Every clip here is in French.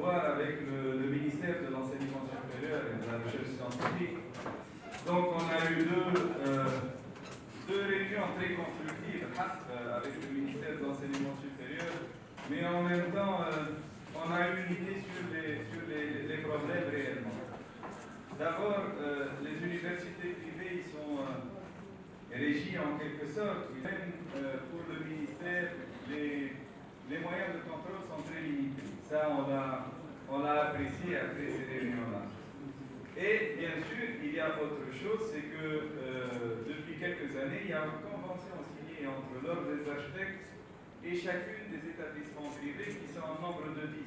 voir avec le ministère de l'enseignement supérieur et de la recherche scientifique. Donc on a eu deux réunions très constructives avec le ministère de l'enseignement supérieur, mais en même temps on a eu une idée sur les problèmes réellement. D'abord, les universités privées ils sont régies en quelque sorte, même pour le ministère, les moyens de contrôle sont très limités. Ça, on l'a apprécié après ces réunions-là. Et bien sûr, il y a autre chose, c'est que depuis quelques années, il y a une convention signée entre l'Ordre des architectes et chacune des établissements privés qui sont en nombre de 10.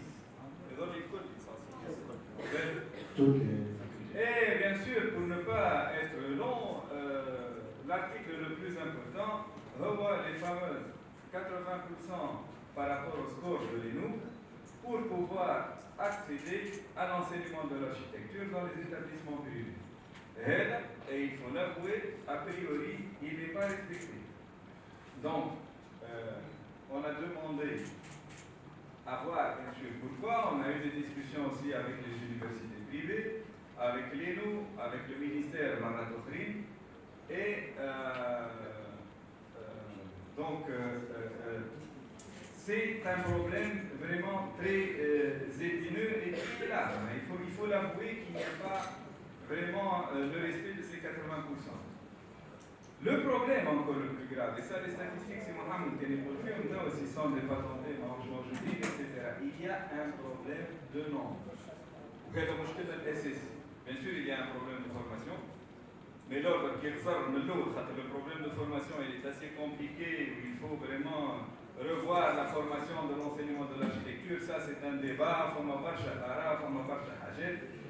Et bien sûr, pour ne pas être long, l'article le plus important revoit les fameuses 80% par rapport au score de l'ENU pour pouvoir accéder à l'enseignement de l'architecture dans les établissements privés. Et il faut l'avouer, a priori, il n'est pas respecté. Donc, on a demandé à voir, bien sûr, pourquoi. On a eu des discussions aussi avec les universités privées, avec l'ENU, avec le ministère Maratokrin, et donc, c'est un problème vraiment très épineux et très large. Il faut l'avouer qu'il n'y a pas vraiment le respect de ces 80%. Le problème encore le plus grave, et ça les statistiques, c'est Mohamed qui les confirme, aussi sont des patentés, etc. Il y a un problème de nombre. Bien sûr, il y a un problème de formation, mais l'ordre qui ressort de l'autre, le problème de formation il est assez compliqué, il faut vraiment revoir la formation de l'enseignement de l'architecture, ça c'est un débat,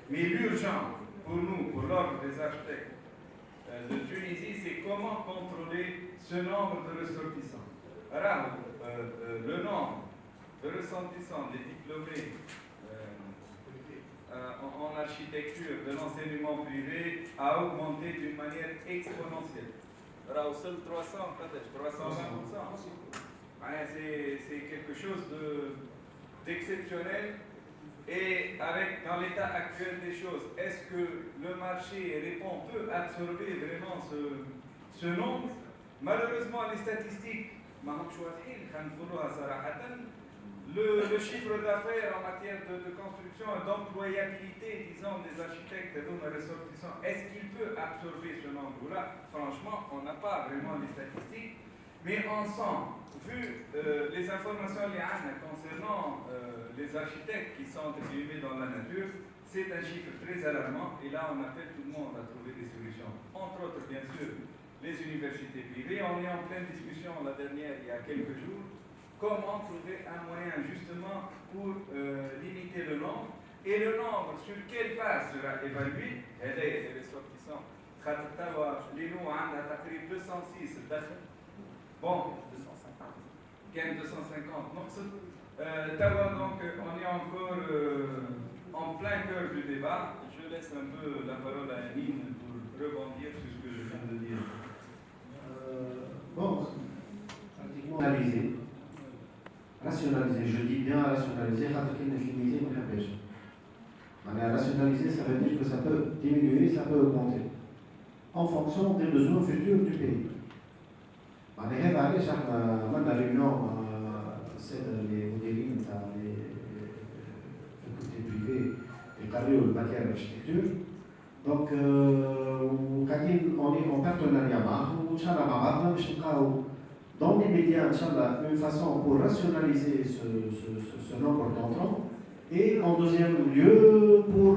mais l'urgent pour nous, pour l'ordre des architectes de Tunisie, c'est comment contrôler ce nombre de ressortissants. Alors, le nombre de ressortissants des diplômés en architecture de l'enseignement privé a augmenté d'une manière exponentielle. Alors, seul 320%. C'est quelque chose d'exceptionnel. Et dans l'état actuel des choses, est-ce que le marché peut absorber vraiment ce nombre? Malheureusement, les statistiques, le chiffre d'affaires en matière de construction et d'employabilité, disons, des architectes et de nos ressortissants, est-ce qu'il peut absorber ce nombre-là? Franchement, on n'a pas vraiment les statistiques, mais ensemble, vu les informations concernant les architectes qui sont distribués dans la nature, c'est un chiffre très alarmant et là on appelle tout le monde à trouver des solutions. Entre autres, bien sûr, les universités privées. On est en pleine discussion la dernière, il y a quelques jours, comment trouver un moyen justement pour limiter le nombre et le nombre sur quelle base sera évalué. Les ressortissants, l'ENU a 206 bon, 250 donc on est encore en plein cœur du débat. Je laisse un peu la parole à Amine pour rebondir sur ce que je viens de dire. Bon, pratiquement rationaliser, je dis bien rationaliser, rationaliser, ça veut dire que ça peut diminuer, ça peut augmenter, en fonction des besoins futurs du pays. هذا علاش احنا عملنا ريونيون الساده المديرين تاع الكوتي بريفي يقريو الماتير اركتيكتور دونك وقاعدين اوني اون بارتناريا معاهم وان شاء الله مع بعضنا باش نلقاو dans les médias ان شاء الله une façon pour rationaliser ce nombre d'entrants et en deuxième lieu pour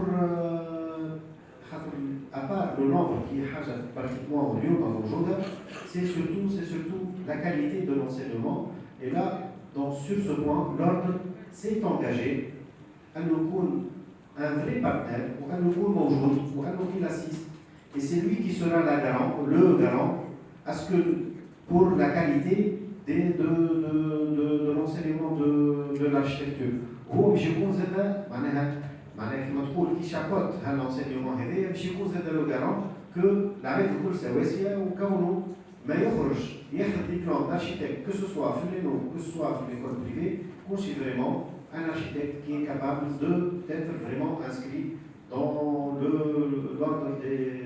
à part le nombre qui est pratiquement موجودة, c'est surtout la qualité de l'enseignement. Et là, sur ce point, l'ordre s'est engagé à nous يكون un vrai partenaire, وأن يكون موجود, وأنه il assiste. Et c'est lui qui sera le garant à ce que pour la qualité de l'enseignement de l'architecture. هو باش يكون زاد معناها كما تقول كي شابوت هالانسينيومون هذايا باش يكون زاد لو غارون كو العباد الكل سواسيه وكونه ما يخرج ياخذ ديبلوم d'architecte que ce soit في لينو que ce soit في ليكول بريفي يكونش فريمون un architecte qui est capable d'être vraiment inscrit dans l'ordre des